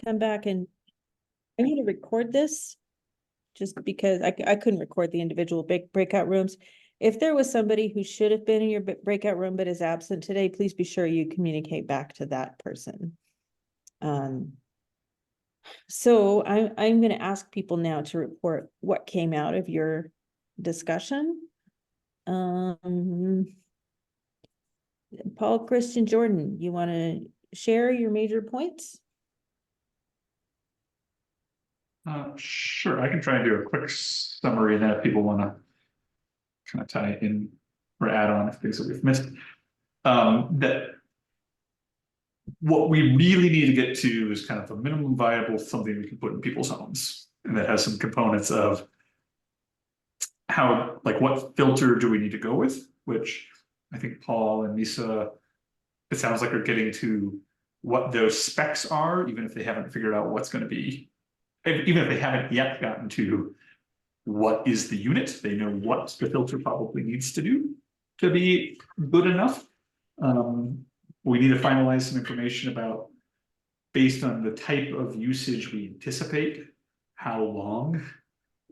come back and I need to record this just because I couldn't record the individual breakout rooms. If there was somebody who should have been in your breakout room but is absent today, please be sure you communicate back to that person. So I'm going to ask people now to report what came out of your discussion. Paul, Christian, Jordan, you want to share your major points? Sure, I can try and do a quick summary, and then if people want to kind of tie in or add on things that we've missed. That what we really need to get to is kind of a minimum viable something we can put in people's homes, and that has some components of how, like, what filter do we need to go with, which I think Paul and Lisa, it sounds like are getting to what those specs are, even if they haven't figured out what's going to be, even if they haven't yet gotten to what is the unit, they know what the filter probably needs to do to be good enough. We need to finalize some information about, based on the type of usage we anticipate, how long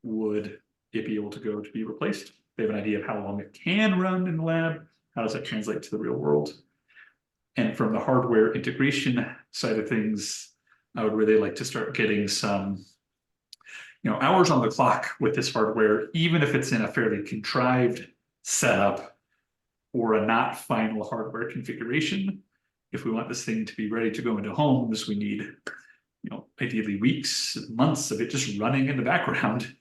would it be able to go to be replaced? They have an idea of how long it can run in the lab. How does that translate to the real world? And from the hardware integration side of things, I would really like to start getting some, hours on the clock with this hardware, even if it's in a fairly contrived setup or a not final hardware configuration. If we want this thing to be ready to go into homes, we need, ideally weeks, months of it just running in the background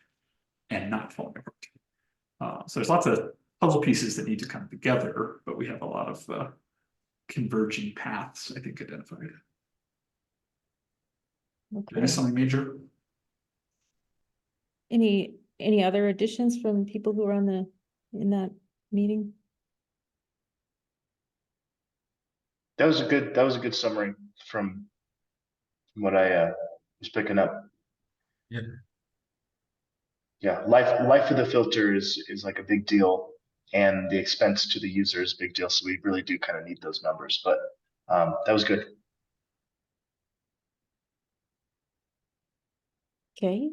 and not falling apart. So there's lots of puzzle pieces that need to come together, but we have a lot of converging paths, I think, identified. Okay. Did I miss something major? Any other additions from people who were in that meeting? That was a good summary from what I was picking up. Yeah. Yeah, life of the filter is like a big deal, and the expense to the user is a big deal. So we really do kind of need those numbers. But that was good. Okay.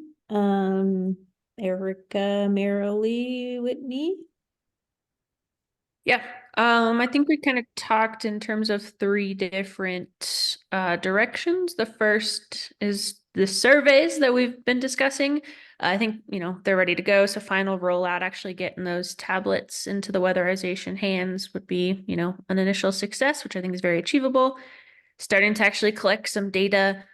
Erica, Marilee, Whitney. Yeah, I think we kind of talked in terms of three different directions. The first is the surveys that we've been discussing. I think, they're ready to go. So final rollout, actually getting those tablets into the weatherization hands would be, an initial success, which I think is very achievable. Starting to actually collect some data.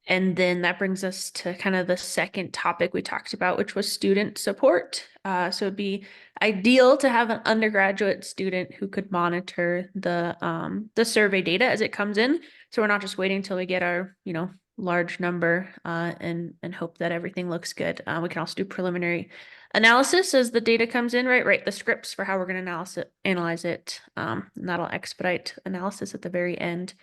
And then that brings us to kind of the second topic we talked about, which was student support. So it'd be ideal to have an undergraduate student who could monitor the survey data as it comes in. So we're not just waiting till we get our, large number and hope that everything looks good. We can also do preliminary analysis as the data comes in, right? Write the scripts for how we're going to analyze it. And that'll expedite analysis at the very end.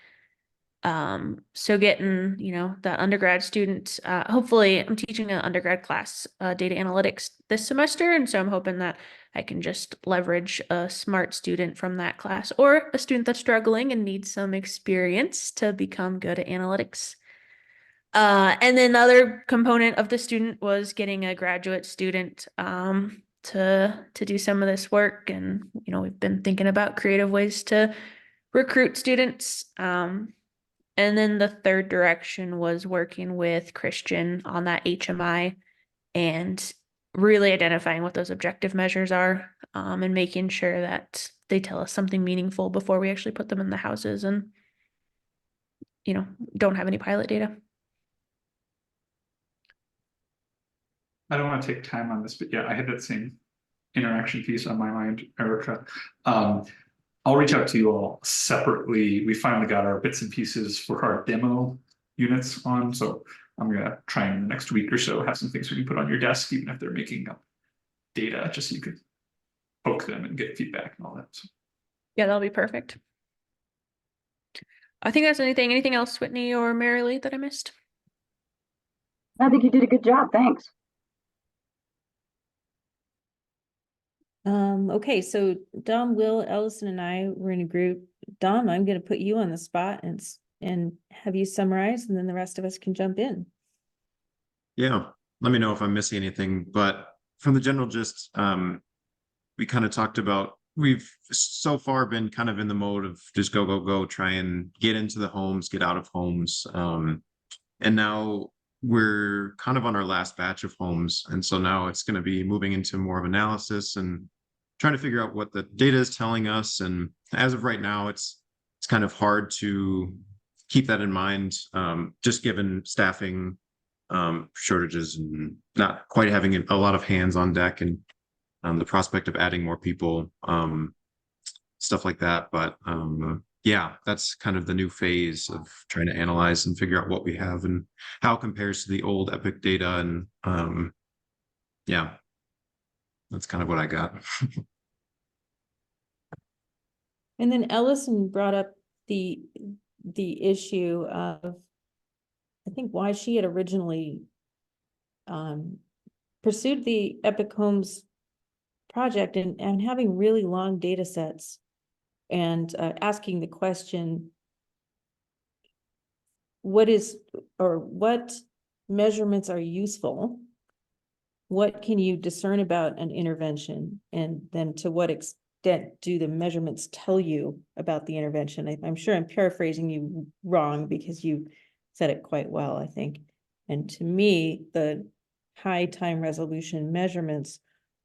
So getting, that undergrad student, hopefully I'm teaching an undergrad class, data analytics this semester. And so I'm hoping that I can just leverage a smart student from that class or a student that's struggling and needs some experience to become good at analytics. And then the other component of the student was getting a graduate student, to do some of this work. And, we've been thinking about creative ways to recruit students. And then the third direction was working with Christian on that HMI and really identifying what those objective measures are, and making sure that they tell us something meaningful before we actually put them in the houses and, don't have any pilot data. I don't want to take time on this, but yeah, I had that same interaction piece on my mind, Erica. I'll reach out to you all separately. We finally got our bits and pieces for our demo units on, so I'm gonna try in the next week or so have some things we can put on your desk, even if they're making up data, just so you can poke them and get feedback and all that. So. Yeah, that'll be perfect. I think that's anything else, Whitney or Marilee, that I missed? I think you did a good job. Thanks. Okay, so Dom, Will, Ellison, and I were in a group. Dom, I'm going to put you on the spot and and have you summarize, and then the rest of us can jump in. Yeah, let me know if I'm missing anything, but from the general gist, we kind of talked about, we've so far been kind of in the mode of just go, go, go, try and get into the homes, get out of homes. And now we're kind of on our last batch of homes. And so now it's going to be moving into more of analysis and trying to figure out what the data is telling us. And as of right now, it's kind of hard to keep that in mind, just given staffing shortages and not quite having a lot of hands on deck, and the prospect of adding more people, stuff like that. But yeah, that's kind of the new phase of trying to analyze and figure out what we have and how it compares to the old Epic data. And yeah, that's kind of what I got. And then Ellison brought up the issue of, I think, why she had originally pursued the Epic Homes project and having really long data sets, and asking the question, what measurements are useful? What can you discern about an intervention? And then to what extent do the measurements tell you about the intervention? I'm sure I'm paraphrasing you wrong, because you said it quite well, I think. And to me, the high time resolution measurements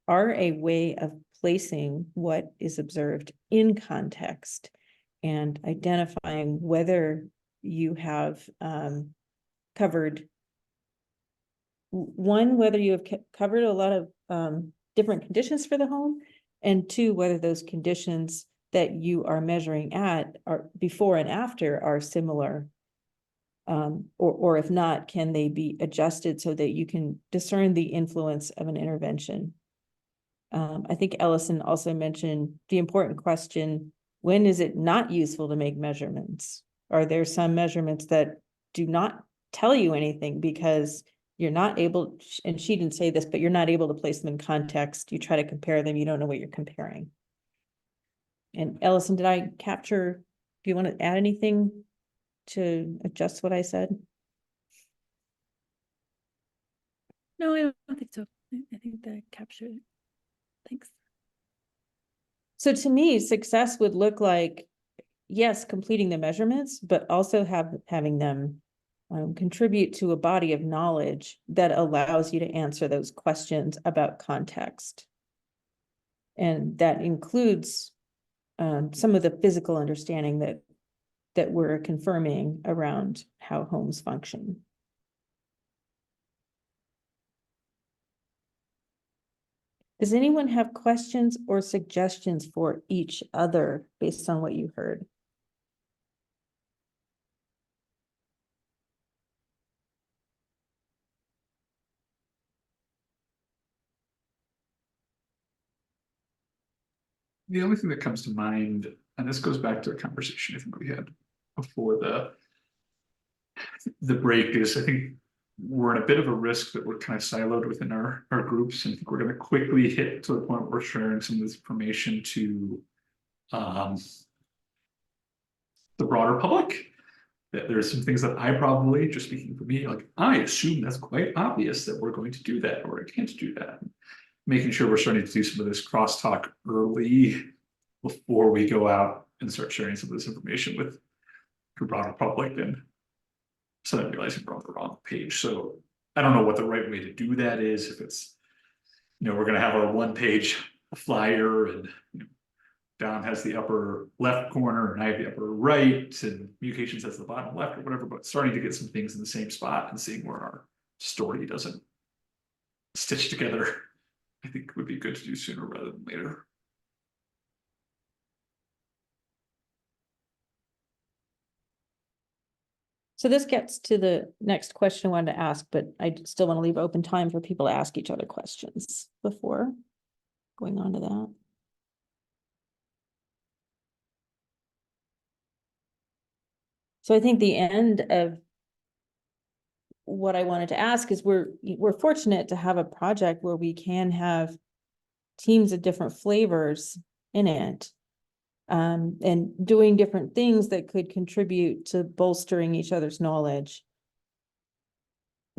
are a way of placing what is observed in context and identifying whether you have covered, one, whether you have covered a lot of different conditions for the home, and two, whether those conditions that you are measuring at are before and after are similar, or if not, can they be adjusted so that you can discern the influence of an intervention. I think Ellison also mentioned the important question, when is it not useful to make measurements? Are there some measurements that do not tell you anything because you're not able, and she didn't say this, but you're not able to place them in context. You try to compare them, you don't know what you're comparing. And Ellison, did I capture, do you want to add anything to adjust what I said? No, I don't think so. I think that captured it. Thanks. So to me, success would look like, yes, completing the measurements, but also having them contribute to a body of knowledge that allows you to answer those questions about context. And that includes some of the physical understanding that we're confirming around how homes function. Does anyone have questions or suggestions for each other based on what you heard? The only thing that comes to mind, and this goes back to a conversation I think we had before the break, is I think we're in a bit of a risk that we're kind of siloed within our groups, and I think we're going to quickly hit to the point where we're sharing some of this information to the broader public. That there's some things that I probably, just speaking for me, like I assume that's quite obvious that we're going to do that or I can't do that. Making sure we're starting to do some of this crosstalk early before we go out and start sharing some of this information with the broader public, and suddenly realizing we're on the wrong page. So I don't know what the right way to do that is. If it's, we're going to have our 1-page flyer, and Don has the upper left corner and I have the upper right, and Communications has the bottom left or whatever, but starting to get some things in the same spot and seeing where our story doesn't stitch together, I think would be good to do sooner rather than later. So this gets to the next question I wanted to ask, but I still want to leave open time for people to ask each other questions before going on to that. So I think the end of what I wanted to ask is we're fortunate to have a project where we can have teams of different flavors in it. and doing different things that could contribute to bolstering each other's knowledge.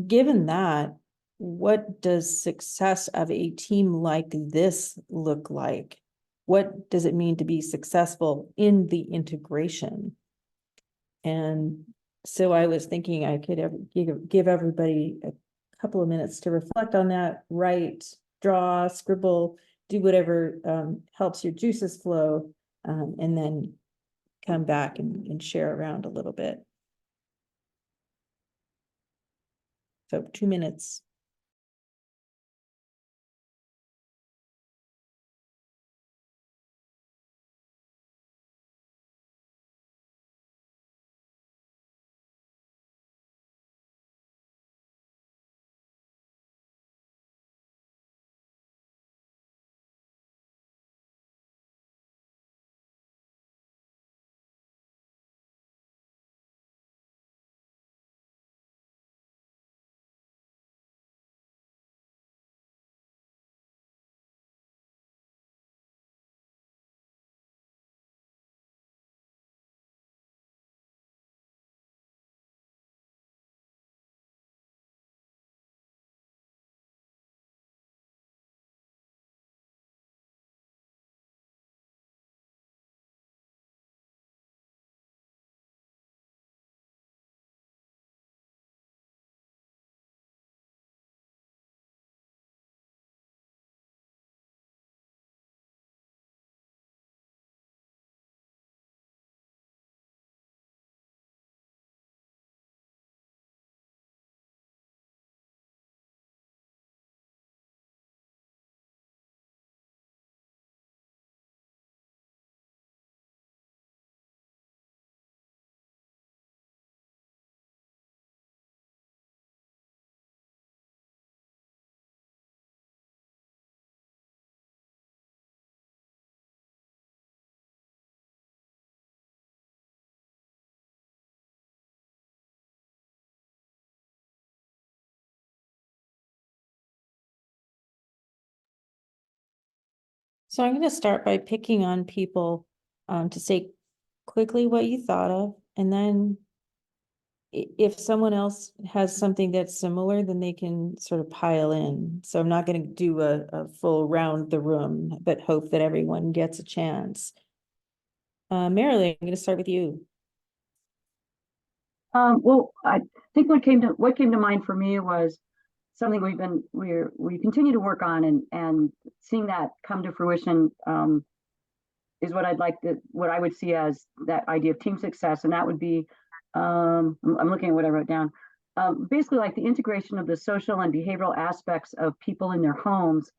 Given that, what does success of a team like this look like? What does it mean to be successful in the integration? And so I was thinking I could give everybody a couple of minutes to reflect on that, write, draw, scribble, do whatever helps your juices flow, and then come back and share around a little bit. So 2 minutes. So I'm going to start by picking on people to say quickly what you thought of, and then if someone else has something that's similar, then they can sort of pile in. So I'm not going to do a full round the room, but hope that everyone gets a chance. Marilyn, I'm going to start with you. Well, I think what came to mind for me was something we continue to work on, and seeing that come to fruition is what I would see as that idea of team success, and that would be I'm looking at what I wrote down. Basically, like the integration of the social and behavioral aspects of people in their homes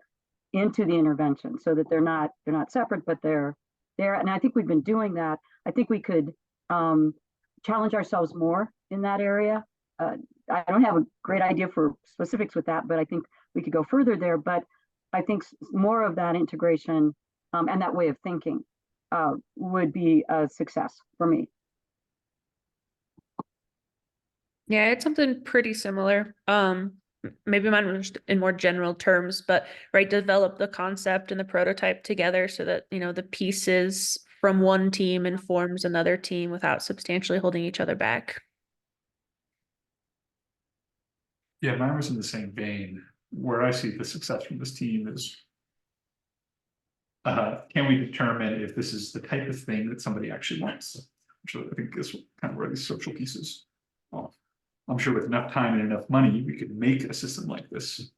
into the intervention, so that they're not separate, but they're there. And I think we've been doing that. I think we could challenge ourselves more in that area. I don't have a great idea for specifics with that, but I think we could go further there. But I think more of that integration and that way of thinking would be a success for me. Yeah, it's something pretty similar. Maybe mine was in more general terms, but right, develop the concept and the prototype together so that, you know, the pieces from one team informs another team without substantially holding each other back. Yeah, mine was in the same vein. Where I see the success from this team is, can we determine if this is the type of thing that somebody actually wants? Which I think is kind of where these social pieces. Well, I'm sure with enough time and enough money, we could make a system like this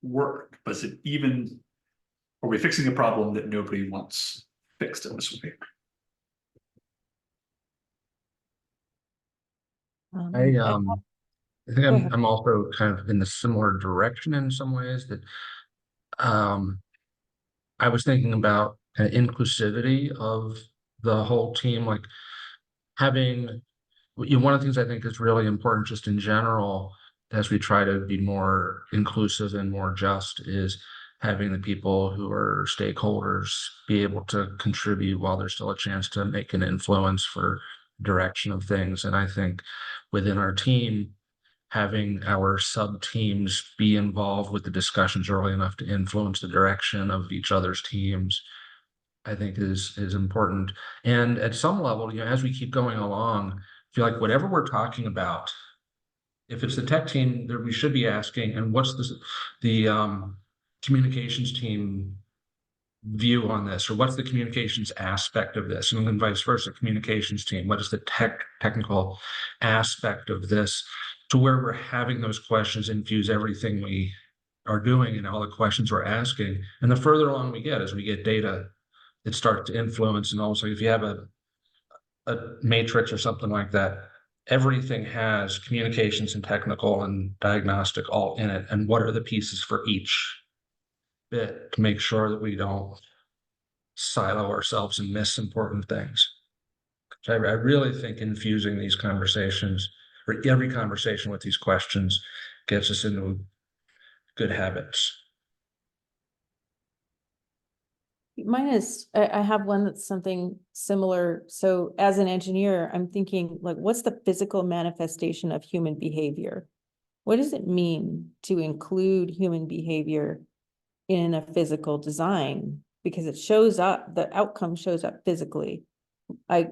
work. But is it even, are we fixing a problem that nobody wants fixed in this way? I think Go ahead. I'm also kind of in the similar direction in some ways that I was thinking about kind of inclusivity of the whole team, like having one of the things I think is really important just in general as we try to be more inclusive and more just is having the people who are stakeholders be able to contribute while there's still a chance to make an influence for direction of things. And I think within our team, having our sub teams be involved with the discussions early enough to influence the direction of each other's teams I think is important. And at some level, as we keep going along, I feel like whatever we're talking about, if it's the tech team, we should be asking, and what's the communications team view on this, or what's the communications aspect of this, and then vice versa, communications team, what is the technical aspect of this, to where we're having those questions infuse everything we are doing and all the questions we're asking. And the further along we get, as we get data, it starts to influence. And also, if you have a matrix or something like that, everything has communications and technical and diagnostic all in it. And what are the pieces for each bit to make sure that we don't silo ourselves and miss important things. So I really think infusing these conversations, or every conversation with these questions, gets us into good habits. Mine is, I have one that's something similar. So as an engineer, I'm thinking like, what's the physical manifestation of human behavior? What does it mean to include human behavior in a physical design? Because it shows up, the outcome shows up physically. I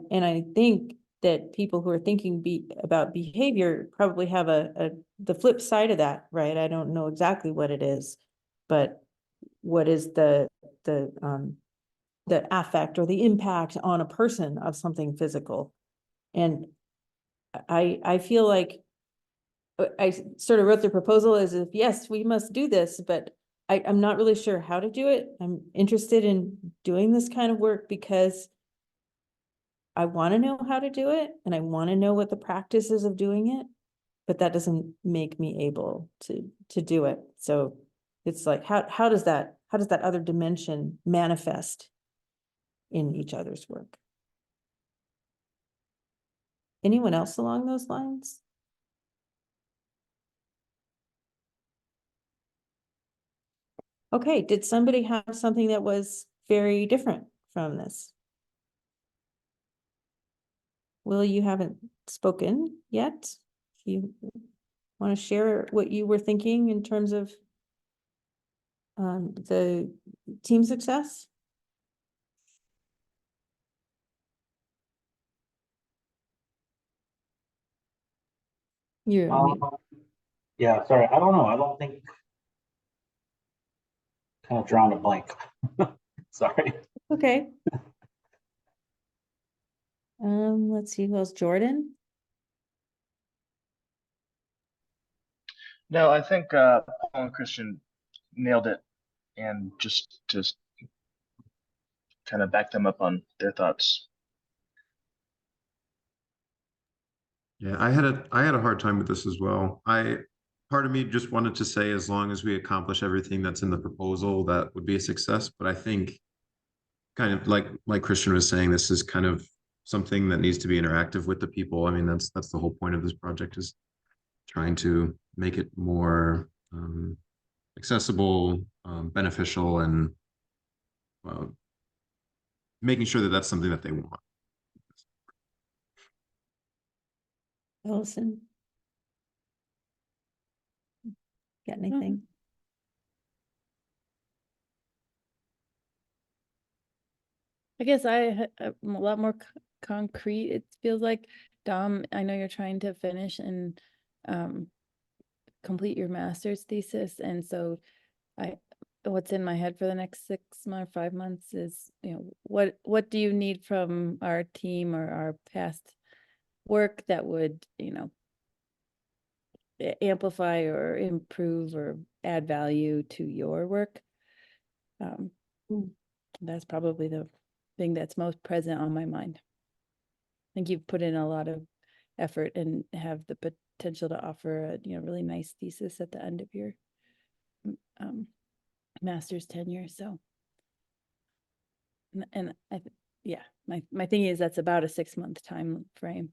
think that people who are thinking about behavior probably have the flip side of that, right? I don't know exactly what it is, but what is the affect or the impact on a person of something physical? And I feel like I sort of wrote the proposal as if, yes, we must do this, but I'm not really sure how to do it. I'm interested in doing this kind of work because I want to know how to do it and I want to know what the practice is of doing it, but that doesn't make me able to do it. So it's like, how does that other dimension manifest in each other's work? Anyone else along those lines? Okay, did somebody have something that was very different from this? Will, you haven't spoken yet. You want to share what you were thinking in terms of the team success? You're on mute. Yeah, sorry, I don't know. I don't think kind of drawn a blank. Sorry. Okay. Let's see, who else? Jordan? No, I think Paul and Christian nailed it, and just kind of back them up on their thoughts. Yeah, I had a hard time with this as well. Part of me just wanted to say, as long as we accomplish everything that's in the proposal, that would be a success. But I think, kind of like Christian was saying, this is kind of something that needs to be interactive with the people. I mean, that's the whole point of this project, is trying to make it more accessible, beneficial, and making sure that that's something that they want. Allison? Got anything? I guess I'm a lot more concrete. It feels like, Dom, I know you're trying to finish and complete your master's thesis. And so what's in my head for the next 6 months, 5 months is, what do you need from our team or our past work that would, amplify or improve or add value to your work? That's probably the thing that's most present on my mind. I think you've put in a lot of effort and have the potential to offer a really nice thesis at the end of your master's tenure. So, and my thing is that's about a 6-month time frame.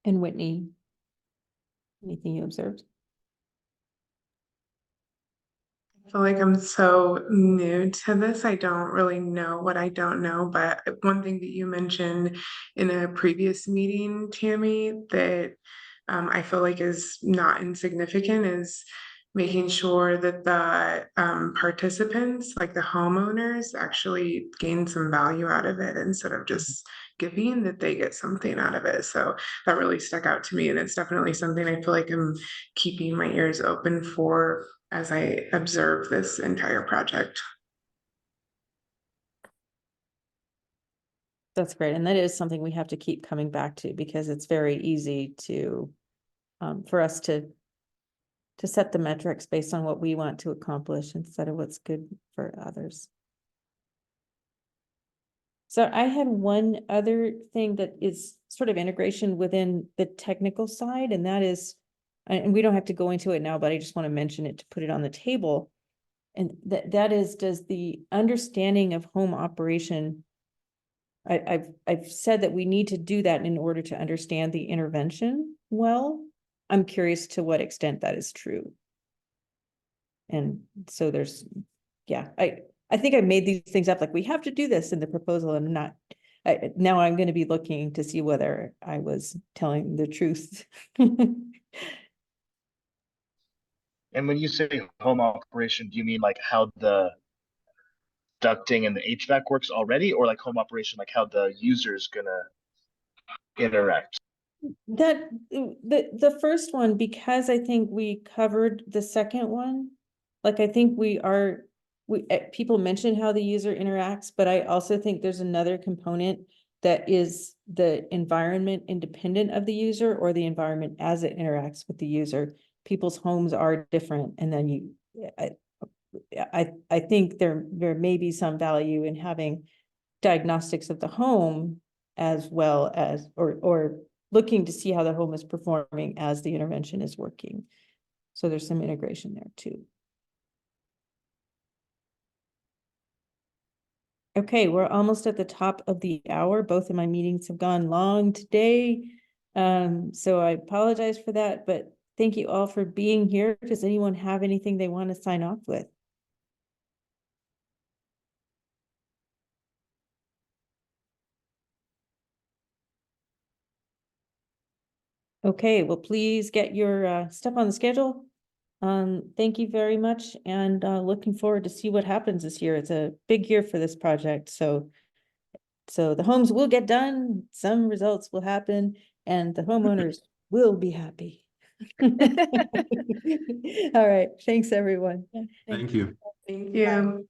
And Whitney, anything you observed? I feel like I'm so new to this. I don't really know what I don't know. But one thing that you mentioned in a previous meeting, Tammy, that I feel like is not insignificant is making sure that the participants, like the homeowners, actually gain some value out of it instead of just giving, that they get something out of it. So that really stuck out to me, and it's definitely something I feel like I'm keeping my ears open for as I observe this entire project. That's great. And that is something we have to keep coming back to, because it's very easy to, for us to set the metrics based on what we want to accomplish instead of what's good for others. So I had one other thing that is sort of integration within the technical side, and that is, and we don't have to go into it now, but I just want to mention it to put it on the table. And that is, does the understanding of home operation, I've said that we need to do that in order to understand the intervention well. I'm curious to what extent that is true. And so there's, yeah, I think I made these things up, like we have to do this in the proposal, and not, now I'm going to be looking to see whether I was telling the truth. And when you say home operation, do you mean like how the ducting and the HVAC works already, or like home operation, like how the user's gonna interact? That, the first one, because I think we covered the second one, like I think people mention how the user interacts, but I also think there's another component that is the environment independent of the user, or the environment as it interacts with the user. People's homes are different, and then I think there may be some value in having diagnostics of the home, as well as, or looking to see how the home is performing as the intervention is working. So there's some integration there too. Okay, we're almost at the top of the hour. Both of my meetings have gone long today. So I apologize for that, but thank you all for being here. Does anyone have anything they want to sign off with? Okay, well, please get your stuff on the schedule. Thank you very much, and looking forward to see what happens this year. It's a big year for this project, so the homes will get done, some results will happen, and the homeowners will be happy. All right, thanks, everyone. Yeah, Thank you. Thank you.